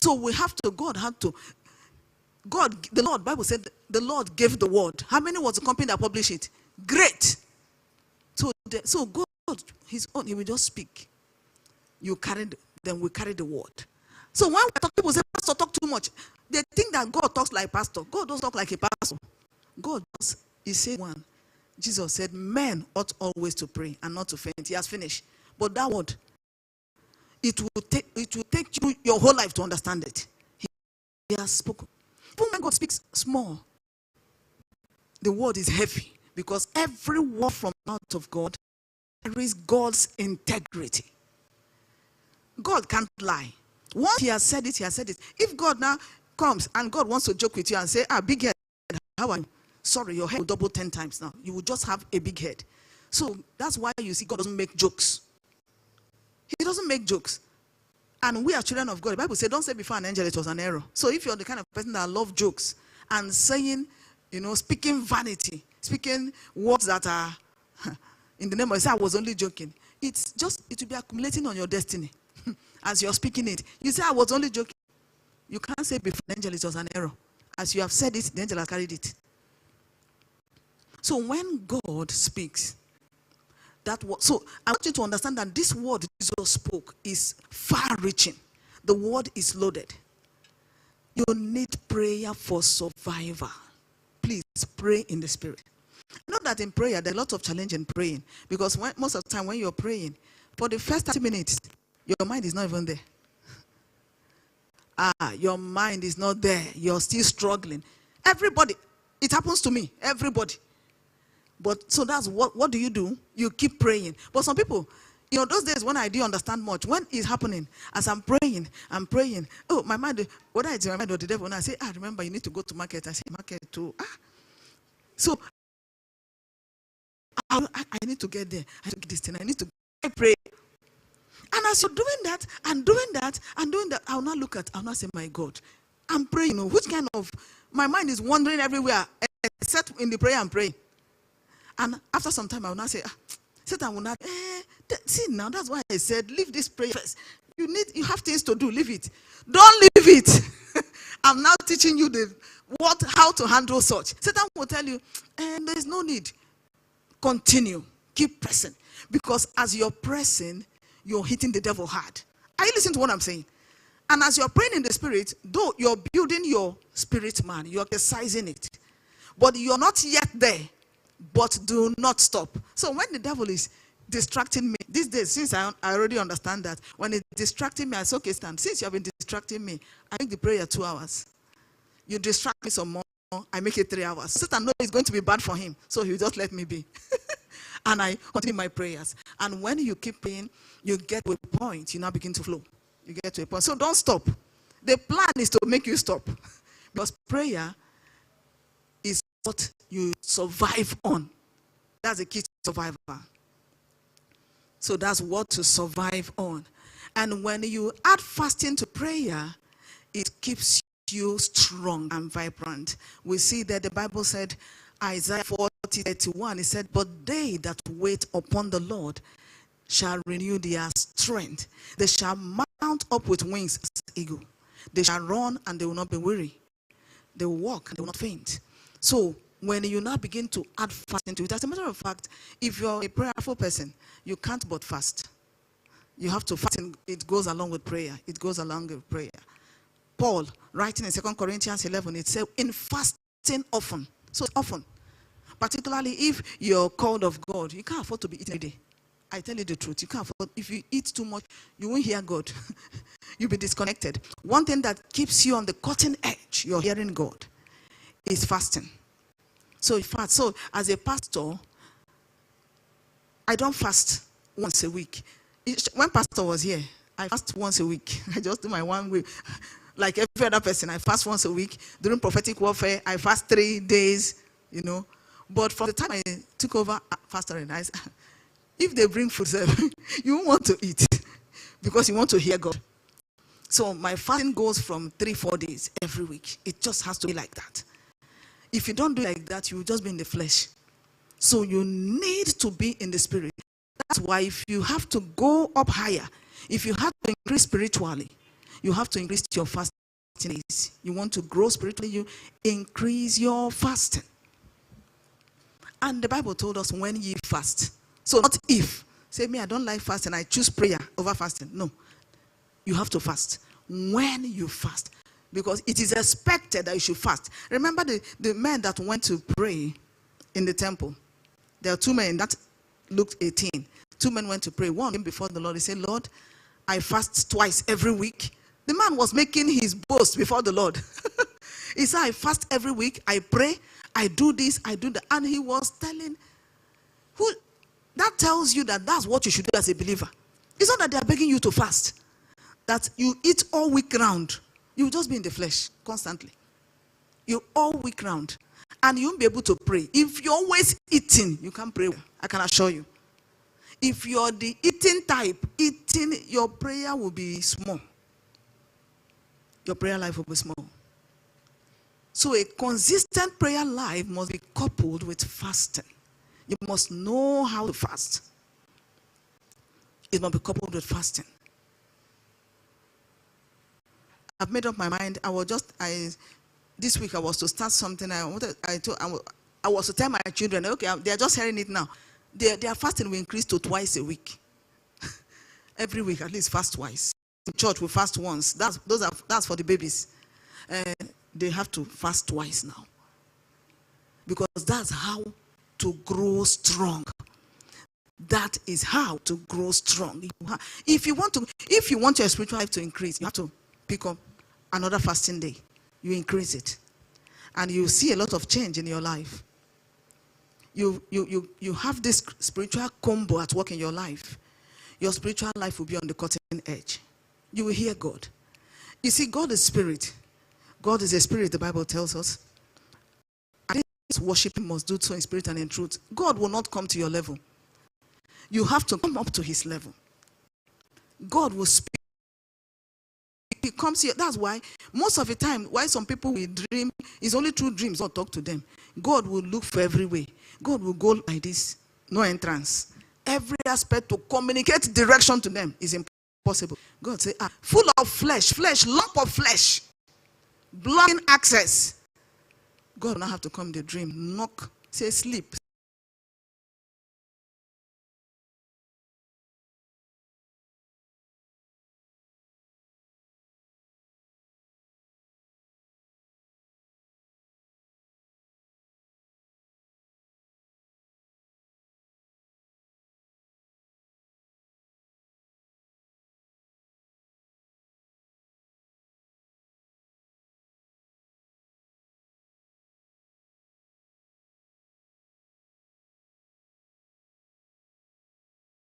So we have to, the Lord, Bible said the Lord gave the word. How many was the company that published it? Great. So God, his own, he will just speak. Then we carry the word. So when we talk, people say, pastor talk too much. They think that God talks like pastor. God doesn't talk like a pastor. God just, he said one. Jesus said, men ought always to pray and not to faint. He has finished. But that word, it will take you your whole life to understand it. He has spoken. Even when God speaks small, the word is heavy, because every word from the mouth of God carries God's integrity. God can't lie. Once he has said it, he has said it. If God now comes and God wants to joke with you and say, big head, how are you? Sorry, your head will double 10 times now. You will just have a big head. So that's why you see God doesn't make jokes. He doesn't make jokes. And we are children of God. The Bible says, don't say before an angel it was an error. So if you're the kind of person that loves jokes and saying, speaking vanity, speaking words that are in the name of, say, I was only joking. It will be accumulating on your destiny as you're speaking it. You say, I was only joking. You can't say before an angel it was an error. As you have said it, the angel has carried it. So when God speaks, so I want you to understand that this word Jesus spoke is far-reaching. The word is loaded. You need prayer for survival. Please pray in the spirit. Not that in prayer, there are lots of challenge in praying. Because most of the time when you're praying, for the first 30 minutes, your mind is not even there. Your mind is not there. You're still struggling. Everybody, it happens to me, everybody. But so that's what do? You keep praying. But some people, those days when I didn't understand much, when it's happening, as I'm praying, oh, my mind, whether it's my mind or the devil, when I say, remember, you need to go to market. I say, market too. So, I need to get there. I need to get this thing. I pray. And as you're doing that, and doing that, I'll not say, my God, I'm praying. Which kind of, my mind is wandering everywhere, except in the prayer I'm praying. And after some time, I will not say, Satan will not, see now, that's why I said, leave this prayer first. You have things to do, leave it. Don't leave it. I'm now teaching you how to handle such. Satan will tell you, there is no need. Continue, keep pressing. Because as you're pressing, you're hitting the devil hard. Are you listening to what I'm saying? And as you're praying in the spirit, though you're building your spirit man, you're exercising it. But you're not yet there. But do not stop. So when the devil is distracting me, these days, since I already understand that, when it's distracting me, I say, okay, stand. Since you have been distracting me, I make the prayer 2 hours. You distract me some more, I make it 3 hours. Satan knows it's going to be bad for him, so he'll just let me be. And I continue my prayers. And when you keep praying, you get to a point, you now begin to flow. You get to a point. So don't stop. The plan is to make you stop. Because prayer is what you survive on. That's the key to survival. So that's what to survive on. And when you add fasting to prayer, it keeps you strong and vibrant. We see that the Bible said, Isaiah 40:31, it said, but they that wait upon the Lord shall renew their strength. They shall mount up with wings as eagle. They shall run and they will not be weary. They will walk and they will not faint. So when you now begin to add fasting to it, as a matter of fact, if you're a prayerful person, you can't but fast. You have to fast. It goes along with prayer. It goes along with prayer. Paul, writing in 2 Corinthians 11, it said, in fasting often. So often. Particularly if you're called of God, you can't afford to be eating every day. I tell you the truth. You can't afford. If you eat too much, you won't hear God. You'll be disconnected. One thing that keeps you on the cutting edge, you're hearing God, is fasting. So you fast. So as a pastor, I don't fast once a week. When pastor was here, I fast once a week. I just do my 1 week. Like every other person, I fast once a week. During prophetic warfare, I fast 3 days, But from the time I took over pastoring, if they bring food, you won't want to eat because you want to hear God. So my fasting goes from 3-4 days every week. It just has to be like that. If you don't do like that, you will just be in the flesh. So you need to be in the spirit. That's why if you have to go up higher, if you have to increase spiritually, You have to increase your fasting days. You want to grow spiritually, you increase your fasting. And the Bible told us when ye fast. So not if. Say, me, I don't like fasting. I choose prayer over fasting. No. You have to fast. When you fast. Because it is expected that you should fast. Remember the men that went to pray in the temple. There are two men that Luke 18. Two men went to pray. One came before the Lord. He said, Lord, I fast twice every week. The man was making his boast before the Lord. He said, I fast every week. I pray. I do this. I do that. And he was telling, that tells you that that's what you should do as a believer. It's not that they are begging you to fast. That you eat all week round. You will just be in the flesh constantly. You all week round. And you won't be able to pray. If you're always eating, you can't pray. I can assure you. If you're the eating type, your prayer will be small. Your prayer life will be small. So a consistent prayer life must be coupled with fasting. You must know how to fast. It must be coupled with fasting. I've made up my mind. This week I was to start something. I was to tell my children, okay, they're just hearing it now. Their fasting will increase to twice a week. Every week, at least fast twice. In church, we fast once. That's for the babies. They have to fast twice now. Because that's how to grow strong. That is how to grow strong. If you want your spiritual life to increase, you have to pick up another fasting day. You increase it. And you see a lot of change in your life. You have this spiritual combo at work in your life. Your spiritual life will be on the cutting edge. You will hear God. You see, God is spirit. God is a spirit, the Bible tells us. And worship must do so in spirit and in truth. God will not come to your level. You have to come up to his level. God will speak. He comes here. That's why most of the time, why some people will dream, is only through dreams or talk to them. God will look for every way. God will go like this. No entrance. Every aspect to communicate direction to them is impossible. God say, full of flesh, lump of flesh, blocking access. God will not have to come in the dream, knock, say sleep,